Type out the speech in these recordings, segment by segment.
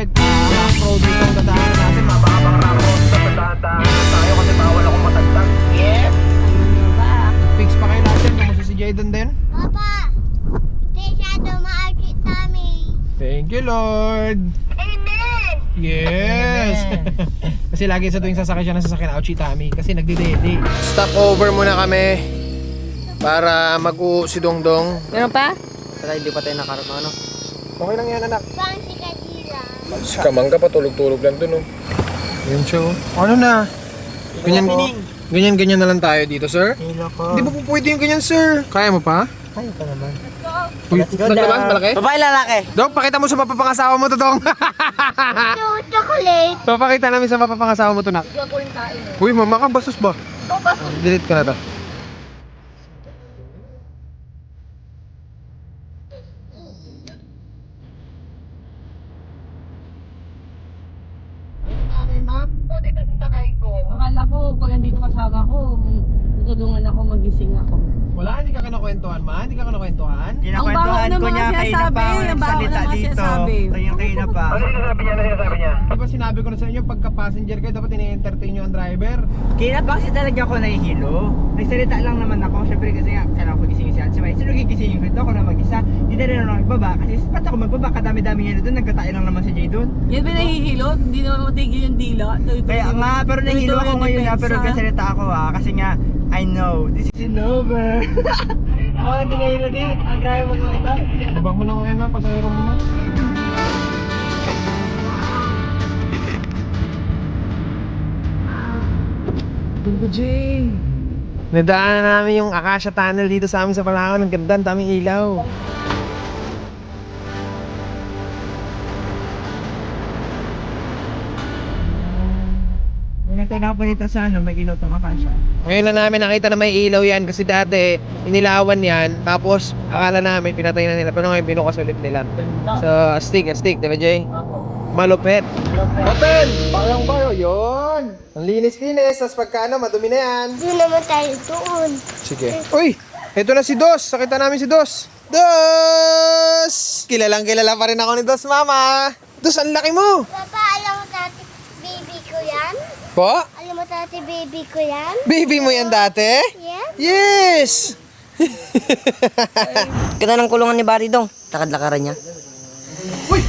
right. Rock road dito ang dadaanan natin. Mababang rock road dito. Dadaanan tayo kasi bawal akong matagtag. Yep. Fix pa kayo lahat yan. Kamusta si Jayden din? Papa, masyado maakit kami. Thank you, Lord. Amen! Yes! Kasi lagi sa tuwing sasakay siya ng sasakyan, ouchie tummy. Kasi nagdidede. Stop over muna kami para mag-u si Dongdong. Meron pa? Saka hindi pa tayo nakaroon ng ano. Okay lang yan, anak. Bang si Kadila. Si Kamangga pa, tulog-tulog lang dun, oh. Yun siya, oh. Ano na? Ganyan na lang tayo dito, sir? Hindi ba po pwede yung ganyan, sir? Kaya mo pa? Kaya pa naman. Uy, naglabas, malaki? Babae lalaki. Dong, pakita mo sa mapapangasawa mo to, Dong. Chocolate. Papakita namin sa mapapangasawa mo to, nak. Uy, mama ka, bastos ba? Delete ka na to. Akala ko, pag nandito kasama ko, tutulungan ako, magising ako. Wala, hindi ka kinakwentuhan, man? Hindi ka kinakwentuhan? Kinakwentuhan ko niya kanina pa ang salita dito. Yung kanina pa. Ano sinasabi niya? Ano sinasabi niya? Di ba sinabi ko na sa inyo, pagka-passenger kayo, dapat ini-entertain nyo ang driver? Kanina pa kasi talaga ako nahihilo. Nagsalita lang naman ako. Siyempre kasi nga, kailangan ko gisingin si Atsi. Sino gigisingin ko ito? Ako na mag-isa. Hindi na rin ako nagbaba. Kasi ba't ako magbaba? Kadami-dami niya doon. Nagkatayo lang naman si Jay doon. Yan ba nahihilo? Hindi naman matigil yung dila. Kaya nga, pero nahihilo ako ngayon na. Pero nagsalita ako kasi nga, I know, this is over. Ako hindi nahihilo din. Ang kaya mo ito. Abang mo na ngayon, ma. Pasayro mo na. Bungo Jay. Nadaanan namin yung Acacia Tunnel dito sa amin sa Palawan. Ang ganda, ang daming ilaw. Ngayon tayo nakapunita sa ano, may ilaw itong Acacia. Ngayon lang namin nakita na may ilaw yan kasi dati inilawan yan. Tapos akala namin pinatay na nila. Pero ngayon binukas ulit nila. So, astig, di ba, Jay? Malupit. Open! Bayang bayo, yun. Ang linis-linis. Tapos pagkano, madumi na yan. Doon naman tayo doon. Sige. Uy! Ito na si Dos. Sakita namin si Dos. Dos! Kilalang kilala pa rin ako ni Dos, mama. Dos, ang laki mo. Papa, alam mo dati baby ko yan? Po? Alam mo dati baby ko yan? Baby mo yan dati? Yeah? Yes! Ganda ng kulungan ni Barry Dong. Lakad-lakaran niya. Uy!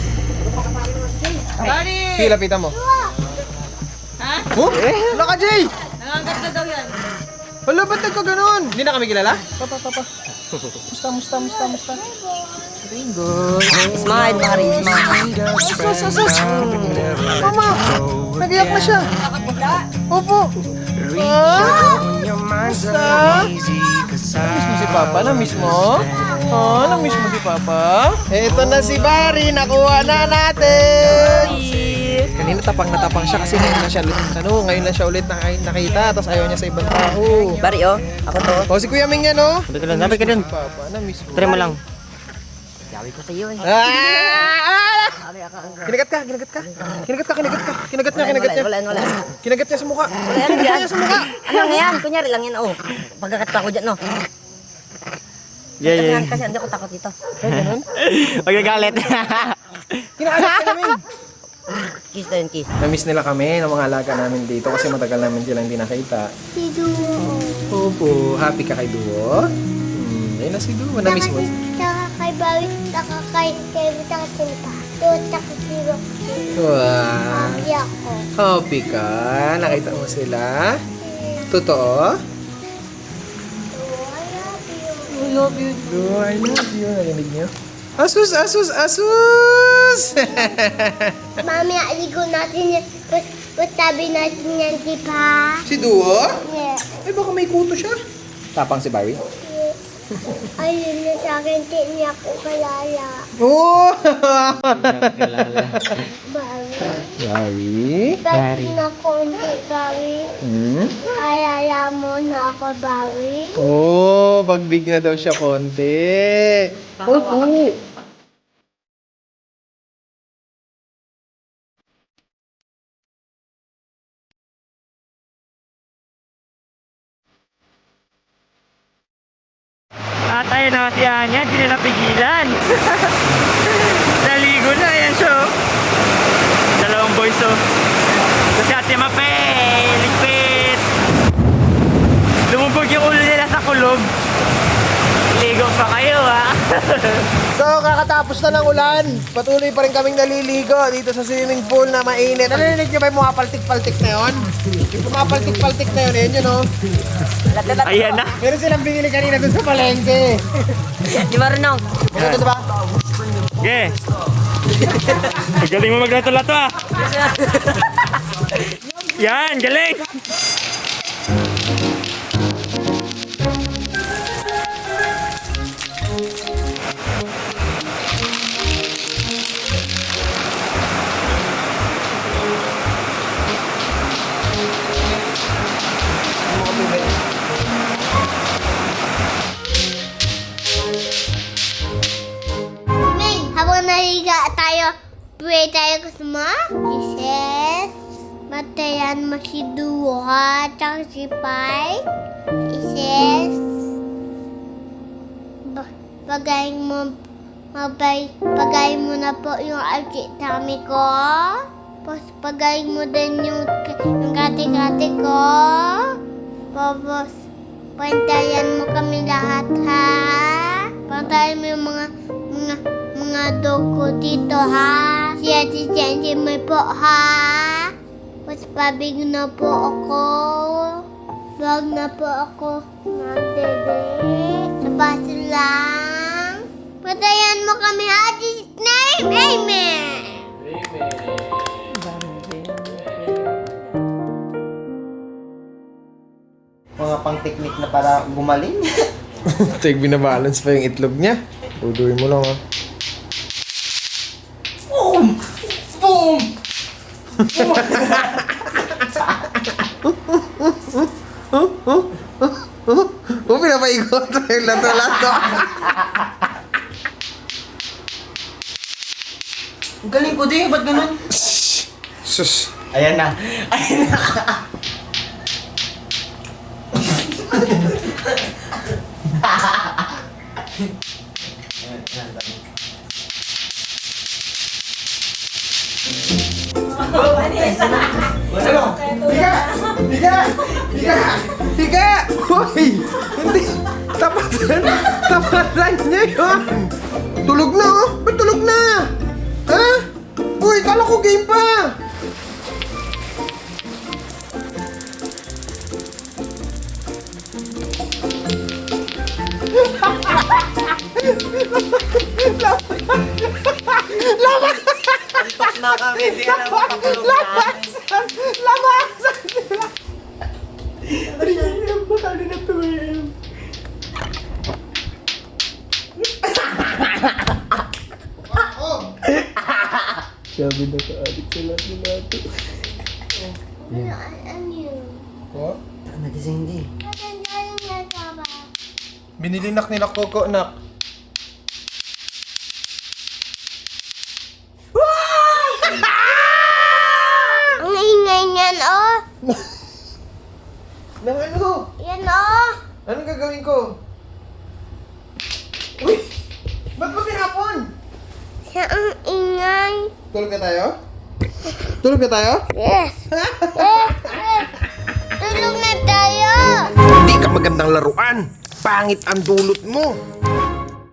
Barry! Sige, lapitan mo. Ha? Oh? Wala ka, Jay! Nangangat na daw yan. Wala, ba't nagkaganon? Hindi na kami kilala? Papa. Musta? Very good. Smile, Barry. Smile. Sus! Mama! Nag-iyak na siya. Opo. Musta? Namiss mo si Papa? Namiss mo? Oh, namiss mo si Papa? Eto na si Barry. Nakuha na natin. Kanina tapang na tapang siya kasi ngayon lang siya ulit nakita. Tapos ayaw niya sa ibang tao. Barry, oh. Ako to. O, si Kuya Ming yan, oh. Sabi ka dun. Si Papa, namiss mo. Try mo lang. Sabi ko sa iyo eh. Kinagat ka. Kinagat niya. Wala. Kinagat niya sa mukha. Ano yan? Ano nga yan? Kunyari lang yan, oh. Pagkakat ako dyan, no? Yeah. Kasi hindi ako takot dito. Huwag galit. Kinagat ka namin. Kiss na yun, kiss. Namiss nila kami ng mga alaga namin dito kasi matagal namin sila hindi nakita. Si Duo. Opo, happy ka kay Duo? Ayun na si Duo, namiss mo. Tsaka kay Bawi, tsaka kay Kevin, tsaka sila pa. Doon, tsaka si Roxy. Wow, Happy ako. happy ka? Nakita mo sila? Totoo? I love you. Duo, I love you. Narinig niyo? Asus! Mami, aligo natin yan. Pagtabi natin yan, di ba? Si Duo? Yeah. Ay, baka may kuto siya. Tapang si Barry? Ayun na sa akin, di niya ako kalala. Oh! Bawi. Barry? Bawi na konti, Bawi. Kalala mo na ako, Bawi. Oh, pagbig na daw siya konti. Opo. Tayo na si Anya, hindi na napigilan. Naligo na yan siya. guys, so. Kasi Ate Mape, ligpit. Lumubog yung ulo nila sa kulog. Ligo pa kayo, ha? So, kakatapos na ng ulan. Patuloy pa rin kaming naliligo dito sa swimming pool na mainit. Narinig nyo ba yung mga paltik-paltik na yun? Yung mga paltik-paltik na yun, yun o. Ayan na. Meron silang binili kanina dun sa palengke. Di marunong. Ano to ba? Okay. Galing mo maglato-lato, ah. Yan, galing. Ming, habang nahiga tayo, pray tayo kasama. Jesus, matayan mo si Duha, tsaka si Pai. Jesus, pagayin mo na po yung alkitami ko. Tapos pagayin mo din yung kati-kati ko. Tapos, pantayan mo kami lahat, ha? Pantayan mo yung mga dog ko dito, ha? Si Ate Chanji mo po, ha? Tapos pabig na po ako. Wag na po ako magdede. Sa baso lang. Pantayan mo kami, ha? Jesus name, amen! Mga pang-technique na para gumaling. Tek, binabalance pa yung itlog niya. Uduin mo lang, ha? Boom! Boom! Pinapaikot yung lato-lato. Ang galing ko din, ba't ganun? Sus. Ayan na. Ayan na. Higa! Hoy! Hindi! Tapatan niya yun! Tulog na, oh! Ba't tulog na? Ha? Uy, kala ko game pa! Antok na kami, di na makapulong na. Lamasan sila! Sabi na sa adik sa lahat. Ano yun? Oh? Nagising di. Matanggalin niya sa ba? Binilinak nila Coco, nak. Ang ingay niyan, oh! Nang ano? Yan, oh! Anong gagawin ko? Uy! Ba't mo tinapon? Siya ang ingay. Tulog na tayo? Tulog na tayo? Yes! Yes! Yes! Tulog na tayo! Hindi ka magandang laruan. Pangit ang dulot mo.